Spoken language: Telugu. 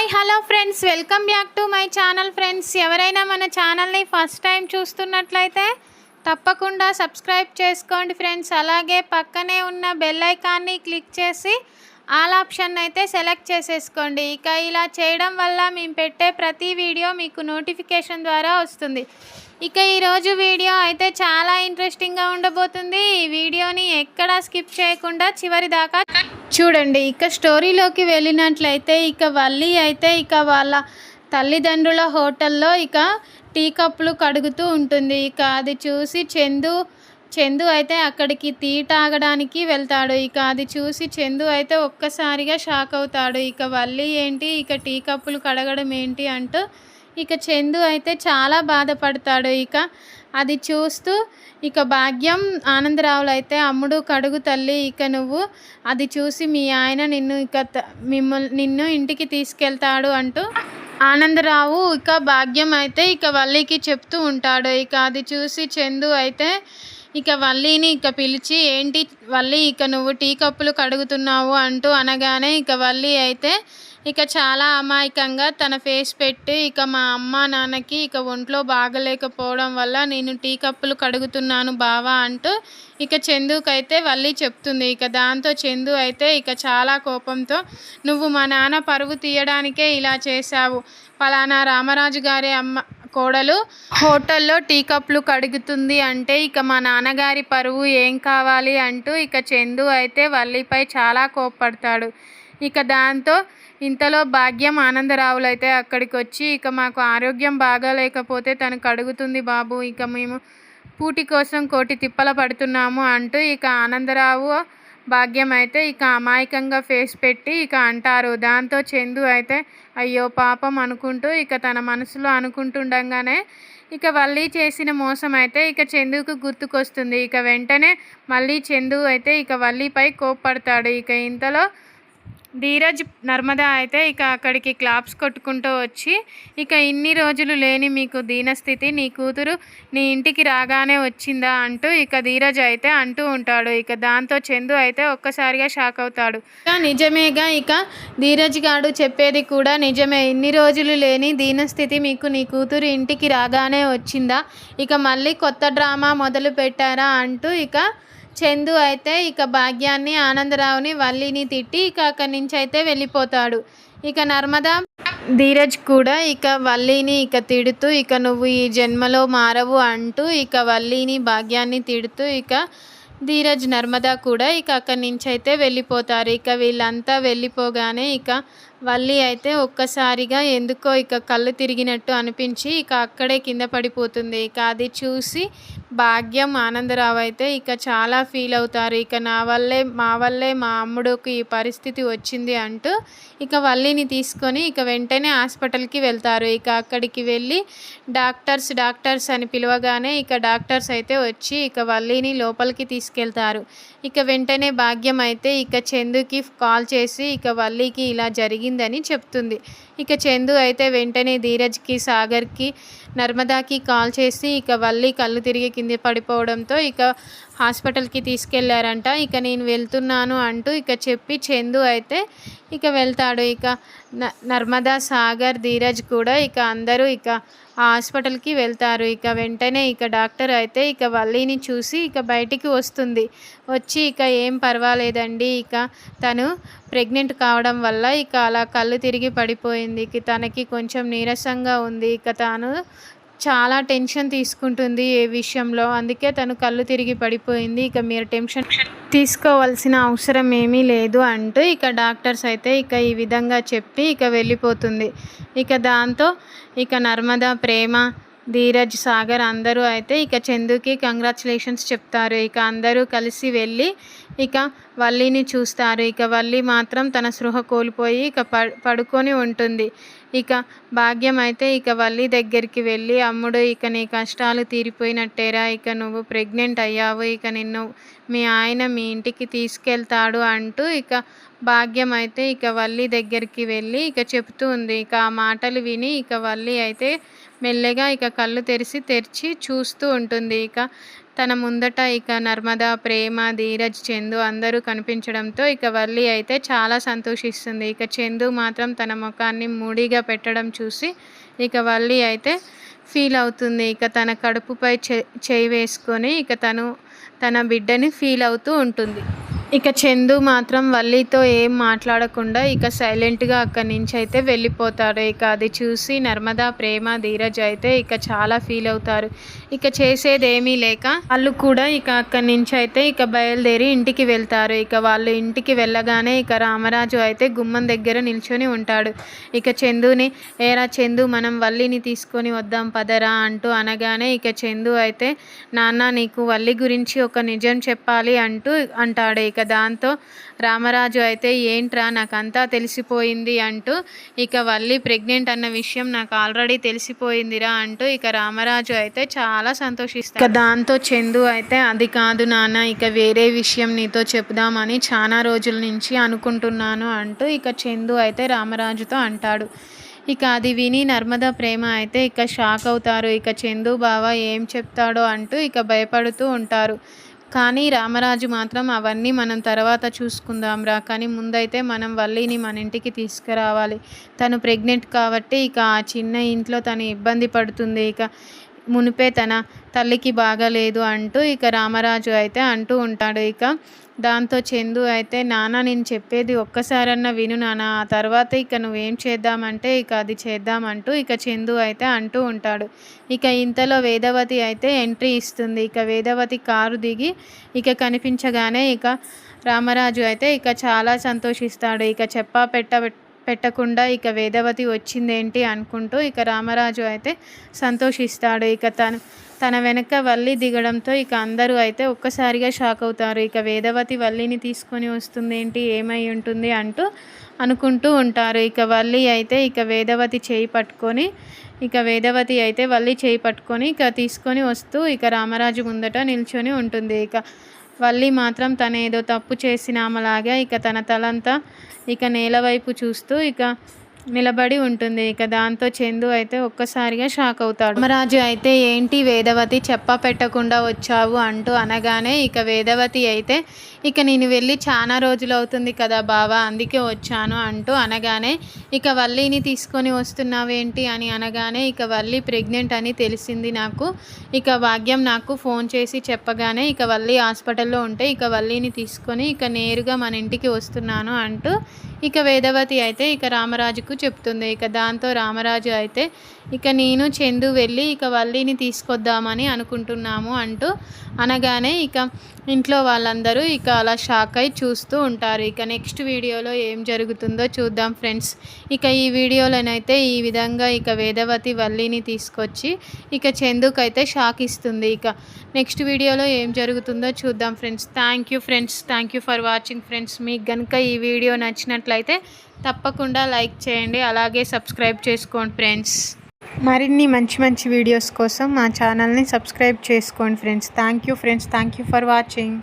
Hi hello friends, welcome back to my channel. Friends, ఎవరైనా మన ఛానల్ని ఫస్ట్ టైం చూస్తున్నట్లయితే తప్పకుండా సబ్స్క్రైబ్ చేసుకోండి ఫ్రెండ్స్. అలాగే పక్కనే ఉన్న బెల్ ఐకాన్ని క్లిక్ చేసి ఆల్ ఆప్షన్ అయితే సెలెక్ట్ చేసేసుకోండి. ఇక ఇలా చేయడం వల్ల మేము పెట్టే ప్రతి వీడియో మీకు నోటిఫికేషన్ ద్వారా వస్తుంది. ఇక ఈరోజు వీడియో అయితే చాలా ఇంట్రెస్టింగ్గా ఉండబోతుంది. ఈ వీడియోని ఎక్కడా స్కిప్ చేయకుండా చివరి దాకా చూడండి. ఇక స్టోరీలోకి వెళ్ళినట్లయితే ఇక వల్లి అయితే ఇక వాళ్ళ తల్లిదండ్రుల హోటల్లో ఇక టీ కప్పులు కడుగుతూ ఉంటుంది. ఇక అది చూసి చందు అయితే అక్కడికి టీ తాగడానికి వెళ్తాడు. ఇక అది చూసి చందు అయితే ఒక్కసారిగా షాక్ అవుతాడు. ఇక వల్లి ఏంటి ఇక టీ కప్పులు కడగడం ఏంటి అంటూ ఇక చందు అయితే చాలా బాధపడతాడు. ఇక అది చూస్తూ ఇక భాగ్యం ఆనందరావులు అయితే అమ్ముడు కడుగు తల్లి, ఇక నువ్వు అది చూసి మీ ఆయన నిన్ను ఇంటికి తీసుకెళ్తాడు అంటూ ఆనందరావు ఇక భాగ్యం అయితే ఇక వల్లికి చెప్తూ ఉంటాడు. ఇక అది చూసి చందు అయితే ఇక వల్లిని ఇక పిలిచి, ఏంటి వల్లి ఇక నువ్వు టీ కప్పులు కడుగుతున్నావు అంటూ అనగానే ఇక వల్లి అయితే ఇక చాలా అమాయకంగా తన ఫేస్ పెట్టి ఇక మా అమ్మ నాన్నకి ఇక ఒంట్లో బాగలేకపోవడం వల్ల నేను టీ కప్పులు కడుగుతున్నాను బావా అంటూ ఇక చందుకైతే వల్లి చెప్తుంది. ఇక దాంతో చందు అయితే ఇక చాలా కోపంతో, నువ్వు మా నాన్న పరువు తీయడానికే ఇలా చేశావు. పలానా రామరాజు గారి అమ్మ కోడలు హోటల్లో టీ కప్పులు కడుగుతుంది అంటే ఇక మా నాన్నగారి పరువు ఏం కావాలి అంటూ ఇక చందు అయితే వల్లిపై చాలా కోప్పడతాడు. ఇక దాంతో ఇంతలో భాగ్యం ఆనందరావులు అయితే అక్కడికి వచ్చి, ఇక మాకు ఆరోగ్యం బాగాలేకపోతే తను కడుగుతుంది బాబు, ఇక మేము పూటి కోసం కోటి తిప్పల పడుతున్నాము అంటూ ఇక ఆనందరావు భాగ్యం అయితే ఇక అమాయకంగా ఫేస్ పెట్టి ఇక అంటారు. దాంతో చందు అయితే అయ్యో పాపం అనుకుంటూ ఇక తన మనసులో అనుకుంటుండగానే ఇక వల్లి చేసిన మోసం అయితే ఇక చందుకు గుర్తుకొస్తుంది. ఇక వెంటనే మళ్ళీ చందు అయితే ఇక వల్లిపై కోప్పడతాడు. ఇక ఇంతలో ధీరజ్ నర్మదా అయితే ఇక అక్కడికి క్లాప్స్ కొట్టుకుంటూ వచ్చి, ఇక ఇన్ని రోజులు లేని మీకు దీనస్థితి నీ కూతురు నీ ఇంటికి రాగానే వచ్చిందా అంటూ ఇక ధీరజ్ అయితే అంటూ ఉంటాడు. ఇక దాంతో చందు అయితే ఒక్కసారిగా షాక్ అవుతాడు. ఇక నిజమేగా, ఇక ధీరజ్ గాడు చెప్పేది కూడా నిజమే, ఇన్ని రోజులు లేని దీనస్థితి మీకు నీ కూతురు ఇంటికి రాగానే వచ్చిందా, ఇక మళ్ళీ కొత్త డ్రామా మొదలు పెట్టారా అంటూ ఇక చందు అయితే ఇక భాగ్యాన్ని ఆనందరావుని వల్లిని తిట్టి ఇక అక్కడి నుంచి అయితే వెళ్ళిపోతాడు. ఇక నర్మదా ధీరజ్ కూడా ఇక వల్లిని ఇక తిడుతూ ఇక నువ్వు ఈ జన్మలో మారవు అంటూ ఇక వల్లిని భాగ్యాన్ని తిడుతూ ఇక ధీరజ్ నర్మదా కూడా ఇక అక్కడి నుంచి అయితే వెళ్ళిపోతారు. ఇక వీళ్ళంతా వెళ్ళిపోగానే ఇక వల్లి అయితే ఒక్కసారిగా ఎందుకో ఇక కళ్ళు తిరిగినట్టు అనిపించి ఇక అక్కడే కింద పడిపోతుంది. ఇక అది చూసి భాగ్యం ఆనందరావు అయితే ఇక చాలా ఫీల్ అవుతారు. ఇక మా వల్లే మా అమ్ముడుకి ఈ పరిస్థితి వచ్చింది అంటూ ఇక వల్లిని తీసుకొని ఇక వెంటనే హాస్పిటల్కి వెళ్తారు. ఇక అక్కడికి వెళ్ళి డాక్టర్స్ అని పిలవగానే ఇక డాక్టర్స్ అయితే వచ్చి ఇక వల్లిని లోపలికి తీసుకెళ్తారు. ఇక వెంటనే భాగ్యం అయితే ఇక చందుకి కాల్ చేసి ఇక వల్లికి ఇలా జరిగిందని చెప్తుంది. ఇక చందు అయితే వెంటనే ధీరజ్కి సాగర్కి నర్మదాకి కాల్ చేసి ఇక వల్లి కళ్ళు తిరిగి కింద పడిపోవడంతో ఇక హాస్పిటల్కి తీసుకెళ్లారంట. ఇక నేను వెళ్తున్నాను అంటూ ఇక చెప్పి చందు అయితే ఇక వెళ్తాడు. ఇక నర్మదా సాగర్ ధీరజ్ కూడా ఇక అందరూ ఇక హాస్పిటల్కి వెళ్తారు. ఇక వెంటనే ఇక డాక్టర్ అయితే ఇక వల్లిని చూసి ఇక బయటికి వచ్చి ఇక ఏం పర్వాలేదండి, ఇక తను ప్రెగ్నెంట్ కావడం వల్ల ఇక అలా కళ్ళు తిరిగి పడిపోయింది, ఇక తనకి కొంచెం నీరసంగా ఉంది, ఇక తాను చాలా టెన్షన్ తీసుకుంటుంది ఏ విషయంలో, అందుకే తను కళ్ళు తిరిగి పడిపోయింది, ఇక మీరు టెన్షన్ తీసుకోవాల్సిన అవసరం ఏమీ లేదు అంటూ ఇక డాక్టర్స్ అయితే ఇక ఈ విధంగా చెప్పి ఇక వెళ్ళిపోతుంది. ఇక దాంతో ఇక నర్మదా, ప్రేమ, ధీరజ్, సాగర్ అందరూ అయితే ఇక చందుకి కంగ్రాచులేషన్స్ చెప్తారు. ఇక అందరూ కలిసి వెళ్ళి ఇక వల్లిని చూస్తారు. ఇక వల్లి మాత్రం తన స్పృహ కోల్పోయి ఇక పడుకొని ఉంటుంది. ఇక భాగ్యం అయితే ఇక వల్లి దగ్గరికి వెళ్ళి, అమ్ముడు ఇక నీ కష్టాలు తీరిపోయినట్టేరా, ఇక నువ్వు ప్రెగ్నెంట్ అయ్యావు, ఇక నిన్ను మీ ఆయన మీ ఇంటికి తీసుకెళ్తాడు అంటూ ఇక భాగ్యం అయితే ఇక వల్లి దగ్గరికి వెళ్ళి ఇక చెప్తూ ఉంది. ఇక ఆ మాటలు విని ఇక వల్లి అయితే మెల్లగా ఇక కళ్ళు తెరిచి చూస్తూ ఉంటుంది. ఇక తన ముందట ఇక నర్మద, ప్రేమ, ధీరజ్, చందు అందరూ కనిపించడంతో ఇక వల్లి అయితే చాలా సంతోషిస్తుంది. ఇక చందు మాత్రం తన ముఖాన్ని మూడీగా పెట్టడం చూసి ఇక వల్లి అయితే ఫీల్ అవుతుంది. ఇక తన కడుపుపై చేయి వేసుకొని ఇక తన బిడ్డని ఫీల్ అవుతూ ఉంటుంది. ఇక చందు మాత్రం వల్లితో ఏం మాట్లాడకుండా ఇక సైలెంట్గా అక్కడి నుంచి అయితే వెళ్ళిపోతాడు. ఇక అది చూసి నర్మద, ప్రేమ, ధీరజ్ అయితే ఇక చాలా ఫీల్ అవుతారు. ఇక చేసేదేమీ లేక వాళ్ళు కూడా ఇక అక్కడి నుంచి అయితే ఇక బయలుదేరి ఇంటికి వెళ్తారు. ఇక వాళ్ళు ఇంటికి వెళ్ళగానే ఇక రామరాజు అయితే గుమ్మం దగ్గర నిల్చొని ఉంటాడు. ఇక చందుని, ఏరా చందు, మనం వల్లిని తీసుకొని వద్దాం పదరా అంటూ అనగానే ఇక చందు అయితే, నాన్న నీకు వల్లి గురించి ఒక నిజం చెప్పాలి అంటాడు. ఇక దాంతో రామరాజు అయితే, ఏంట్రా నాకంతా తెలిసిపోయింది అంటూ ఇక వల్లి ప్రెగ్నెంట్ అన్న విషయం నాకు ఆల్రెడీ తెలిసిపోయిందిరా అంటూ ఇక రామరాజు అయితే చాలా సంతోషిస్తాడు. ఇక దాంతో చందు అయితే, అది కాదు నాన్న, ఇక వేరే విషయం నీతో చెప్దామని చాలా రోజుల నుంచి అనుకుంటున్నాను అంటూ ఇక చందు అయితే రామరాజుతో అంటాడు. ఇక అది విని నర్మద, ప్రేమ అయితే ఇక షాక్ అవుతారు. ఇక చందు బావ ఏం చెప్తాడో అంటూ ఇక భయపడుతూ ఉంటారు. కానీ రామరాజు మాత్రం అవన్నీ మనం తర్వాత చూసుకుందాంరా, కానీ ముందైతే మనం వల్లిని మన ఇంటికి తీసుకురావాలి. తను ప్రెగ్నెంట్ కాబట్టి ఇక ఆ చిన్న ఇంట్లో తను ఇబ్బంది పడుతుంది. ఇక మునిపే తన తల్లికి బాగాలేదు అంటూ ఇక రామరాజు అయితే అంటూ ఉంటాడు. ఇక దాంతో చందు అయితే, నాన్న నేను చెప్పేది ఒక్కసారన్నా విను నాన్న, ఆ తర్వాత ఇక నువ్వేం చేద్దామంటే ఇక అది చేద్దామంటూ ఇక చందు అయితే అంటూ ఉంటాడు. ఇక ఇంతలో వేదవతి అయితే ఎంట్రీ ఇస్తుంది. ఇక వేదవతి కారు దిగి ఇక కనిపించగానే ఇక రామరాజు అయితే ఇక చాలా సంతోషిస్తాడు. ఇక పెట్టకుండా ఇక వేదవతి వచ్చిందేంటి అనుకుంటూ ఇక రామరాజు అయితే సంతోషిస్తాడు. ఇక తన వెనక వల్లి దిగడంతో ఇక అందరూ అయితే ఒక్కసారిగా షాక్ అవుతారు. ఇక వేదవతి వల్లిని తీసుకొని వస్తుందేంటి, ఏమై ఉంటుంది అంటూ అనుకుంటూ ఉంటారు. ఇక వల్లి అయితే ఇక వేదవతి చేయి పట్టుకొని ఇక తీసుకొని వస్తూ ఇక రామరాజు ముందట నిల్చొని ఉంటుంది. ఇక వల్లి మాత్రం తన ఏదో తప్పు చేసినామలాగా ఇక తన తలంతా ఇక నేల వైపు చూస్తూ ఇక నిలబడి ఉంటుంది. ఇక దాంతో చందు అయితే ఒక్కసారిగా షాక్ అవుతాడు. రామరాజు అయితే, ఏంటి వేదవతి పెట్టకుండా వచ్చావు అంటూ అనగానే ఇక వేదవతి అయితే, ఇక నేను వెళ్ళి చాలా రోజులు అవుతుంది కదా బావా, అందుకే వచ్చాను అంటూ అనగానే ఇక వల్లిని తీసుకొని వస్తున్నావేంటి అని అనగానే ఇక వల్లి ప్రెగ్నెంట్ అని తెలిసింది నాకు. ఇక భాగ్యం నాకు ఫోన్ చేసి చెప్పగానే ఇక వల్లి హాస్పిటల్లో ఉంటే ఇక వల్లిని తీసుకొని ఇక నేరుగా మన ఇంటికి వస్తున్నాను అంటూ ఇక వేదవతి అయితే ఇక రామరాజుకు చెప్తుంది. ఇక దాంతో రామరాజు అయితే, ఇక నేను చందు వెళ్ళి ఇక వల్లిని తీసుకొద్దామని అనుకుంటున్నాము అంటూ అనగానే ఇక ఇంట్లో వాళ్ళందరూ ఇక అలా షాక్ అయి చూస్తూ ఉంటారు. ఇక నెక్స్ట్ వీడియోలో ఏం జరుగుతుందో చూద్దాం ఫ్రెండ్స్. ఇక ఈ వీడియోలోనైతే ఈ విధంగా ఇక వేదవతి వల్లిని తీసుకొచ్చి ఇక చందుకైతే షాక్ ఇస్తుంది. ఇక నెక్స్ట్ వీడియోలో ఏం జరుగుతుందో చూద్దాం friends. Thank you for watching friends. మీకు కనుక ఈ వీడియో నచ్చినట్లయితే తప్పకుండా లైక్ చేయండి, అలాగే సబ్స్క్రైబ్ చేసుకోండి ఫ్రెండ్స్. మరిన్ని మంచి వీడియోస్ కోసం మా ఛానల్ని సబ్స్క్రైబ్ చేసుకోండి friends. Thank you for watching.